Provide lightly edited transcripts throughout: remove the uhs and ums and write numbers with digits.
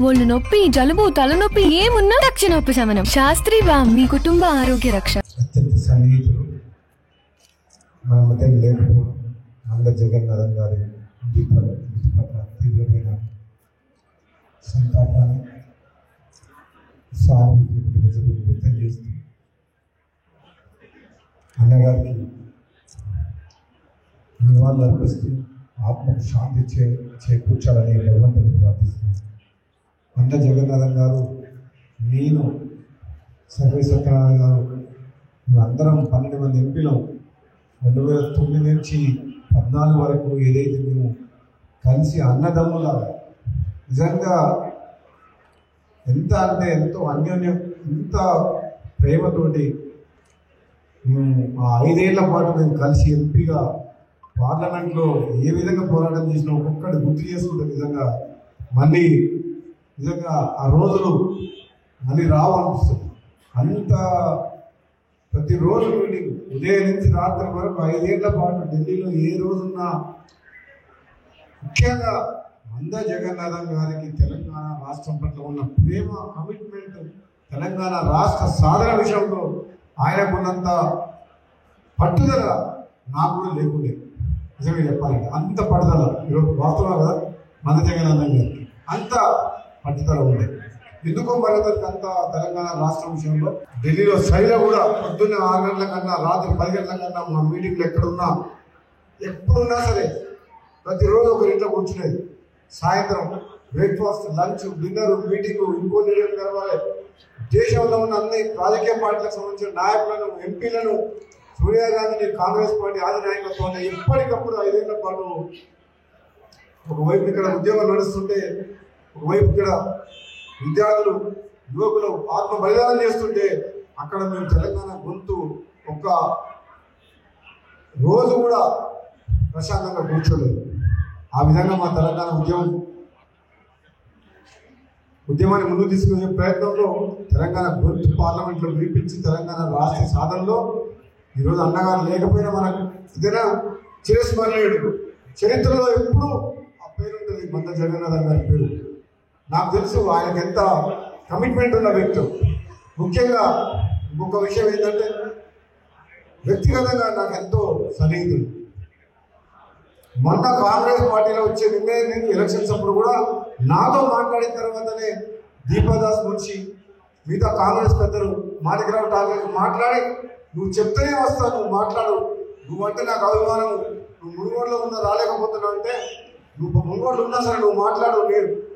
ఒళ్ళు నొప్పి, జలుబు, తలనొప్పి ఏమున్నా తక్షణ ఉపశమనం. శాస్త్రి బామ్, మీ కుటుంబ ఆరోగ్య రక్ష. అత్యంత సన్నిహితులు మన మధ్య లేకపోవడం, మంద జగన్నాథం గారి పట్ల తీవ్రమైన సంతాపాన్ని సానుభూతిని ప్రజలకు వ్యక్తం చేస్తూ అన్నగారికి నివాళులు అర్పిస్తూ ఆత్మకు శాంతి చేకూర్చాలని భగవంతుని ప్రార్థిస్తున్నాను. మంద జగన్నాథం గారు, నేను సర్వే సత్యనారాయణ గారు, మేమందరం 12 మంది ఎంపీలు 2009 నుంచి 14 వరకు ఏదైతే మేము కలిసి అన్నదమ్ముల నిజంగా ఎంత అంటే ఎంతో అన్యోన్యం, ఎంత ప్రేమతోటి మేము ఆ 5 ఏళ్ల పాటు మేము కలిసి ఎంపీగా పార్లమెంట్లో ఏ విధంగా పోరాటం చేసినా ఒక్కొక్కటి గుర్తు చేసుకుంటే నిజంగా మళ్ళీ నిజంగా ఆ రోజులు మళ్ళీ రావు అనిపిస్తుంది. అంత ప్రతిరోజు మీటింగ్ ఉదయం నుంచి రాత్రి వరకు 5 ఏళ్ల పాటు ఢిల్లీలో ఏ రోజున్నా ముఖ్యంగా మంద జగన్నాథం గారికి తెలంగాణ రాష్ట్రం పట్ల ఉన్న ప్రేమ, కమిట్మెంట్, తెలంగాణ రాష్ట్ర సాధన విషయంలో ఆయనకున్నంత పట్టుదల నాకు కూడా లేకుండే. నిజంగా చెప్పాలంటే అంత పట్టుదల ఈరోజు వాస్తవం కదా, మంద జగన్నాథం గారికి అంత పట్టుదల ఉండే. ఎందుకో మరొకరికి అంత తెలంగాణ రాష్ట్రం విషయంలో ఢిల్లీలో శైలి కూడా పొద్దున్న 6 గంటల కన్నా రాత్రి 10 గంటల కన్నా మా మీటింగ్లు ఎప్పుడున్నా సరే ప్రతిరోజు ఒకరింట్లో కూర్చునేది. సాయంత్రం బ్రేక్ఫాస్ట్, లంచ్, డిన్నర్, మీటింగ్, ఇంకో లీడర్లు కలవాలి. దేశంలో ఉన్న అన్ని రాజకీయ పార్టీలకు సంబంధించిన నాయకులను, ఎంపీలను, సోనియా గాంధీని, కాంగ్రెస్ పార్టీ ఆది నాయకత్వాన్ని ఎప్పటికప్పుడు 5 ఏళ్ల పాటు ఒకవైపు ఇక్కడ ఉద్యోగం నడుస్తుంటే, ఒకవైపు ఇక్కడ విద్యార్థులు, యువకులు ఆత్మ బలిదానం చేస్తుంటే అక్కడ మేము తెలంగాణ గొంతు ఒక్క రోజు కూడా ప్రశాంతంగా కూర్చోలేదు. ఆ విధంగా మా తెలంగాణ ఉద్యమాన్ని ముందుకు తీసుకునే ప్రయత్నంలో తెలంగాణ గొంతు పార్లమెంట్లో వినిపించి తెలంగాణ రాష్ట్ర సాధనలో ఈరోజు అన్నగారు లేకపోయినా మనకు ఇదేనా చిరస్మరణీయుడు. చరిత్రలో ఎప్పుడూ ఆ పేరు ఉంటుంది, మంద జగన్నాథం గారి పేరు. నాకు తెలుసు ఆయనకు ఎంత కమిట్మెంట్ ఉన్న వ్యక్తి. ముఖ్యంగా ఇంకొక విషయం ఏంటంటే, వ్యక్తిగతంగా నాకు ఎంతో సన్నిహితుడు. మొన్న కాంగ్రెస్ పార్టీలో వచ్చే నిర్ణయం ఎలక్షన్స్ అప్పుడు కూడా నాతో మాట్లాడిన తర్వాతనే దీపాదాస్ మున్షి, మిగతా కాంగ్రెస్ పెద్దలు, మాణిక్రావు ఠాకూర్ మాట్లాడి, నువ్వు చెప్తేనే వస్తావు, నువ్వు మాట్లాడు, నువ్వంటే నాకు అభిమానం, నువ్వు మునుగోడులో ఉన్నా రాలేకపోతున్నావు అంటే, నువ్వు మునుగోడులో ఉన్నా సరే నువ్వు మాట్లాడు,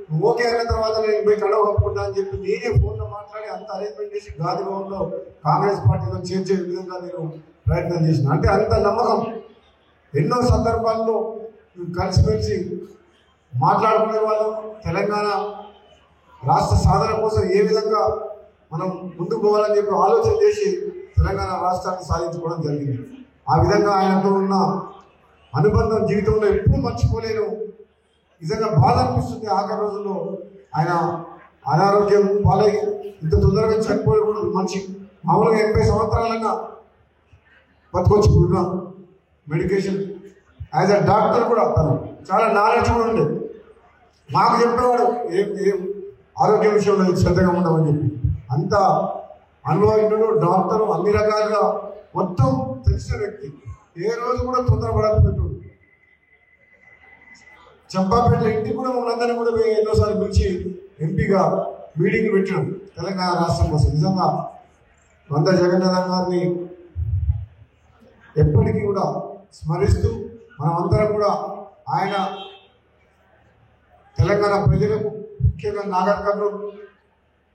నువ్వు ఓకే అయిన తర్వాత నేను పోయి కడవ కప్పుకుంటా అని చెప్పి నేనే ఫోన్లో మాట్లాడి అంత అరేంజ్మెంట్ చేసి గాంధీ భవన్లో కాంగ్రెస్ పార్టీలో చేర్చే విధంగా నేను ప్రయత్నం చేసిన. అంటే అంత నమ్మకం. ఎన్నో సందర్భాల్లో కలిసిమెలిసి మాట్లాడుకునే వాళ్ళం. తెలంగాణ రాష్ట్ర సాధన కోసం ఏ విధంగా మనం ముందుకు పోవాలని చెప్పి ఆలోచన చేసి తెలంగాణ రాష్ట్రాన్ని సాధించుకోవడం జరిగింది. ఆ విధంగా ఆయనతో ఉన్న అనుబంధం జీవితంలో ఎప్పుడూ మర్చిపోలేను. నిజంగా బాధ అనిపిస్తుంది. ఆఖరి రోజుల్లో ఆయన అనారోగ్యం పాలై ఇంత తొందరగా చనిపోయకూడదు. మనిషి మామూలుగా 80 సంవత్సరాలన్నా బతుకొచ్చుకున్నా మెడికేషన్ యాజ్ అ డాక్టర్ కూడా తను చాలా నాలెడ్జ్ కూడా ఉండేది. మాకు చెప్పేవాడు ఏం ఆరోగ్య విషయంలో శ్రద్ధగా ఉండమని చెప్పి. అంత అనుభవజ్ఞుడు, డాక్టరు, అన్ని రకాలుగా మొత్తం తెలిసిన వ్యక్తి. ఏ రోజు కూడా తొందరపడకపోయాడు. చంపాపేట ఇంటికి కూడా మనందరినీ కూడా ఎన్నోసార్లు పిలిచి ఎంపీగా మీటింగ్ పెట్టడం తెలంగాణ రాష్ట్రం కోసం. నిజంగా మంద జగన్నాథం గారిని ఎప్పటికీ కూడా స్మరిస్తూ మనమందరం కూడా ఆయన తెలంగాణ ప్రజలకు, ముఖ్యంగా నాగర్ కర్నూలు,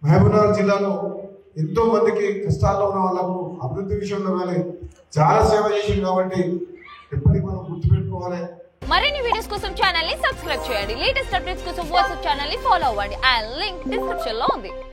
మహబూబ్నగర్ జిల్లాలో ఎంతో మందికి కష్టాల్లో ఉన్న వాళ్ళకు అభివృద్ధి విషయంలో కానీ చాలా సేవ చేసింది. కాబట్టి ఎప్పటికీ మనం గుర్తుపెట్టుకోవాలి. మరిన్ని వీడియోస్ కోసం ఛానల్ ని సబ్స్క్రైబ్ చేయండి. లేటెస్ట్ అప్డేట్స్ కోసం వాట్సాప్ ఛానల్ ని ఫాలో అవ్వండి. అండ్ లింక్ డిస్క్రిప్షన్ లో ఉంది.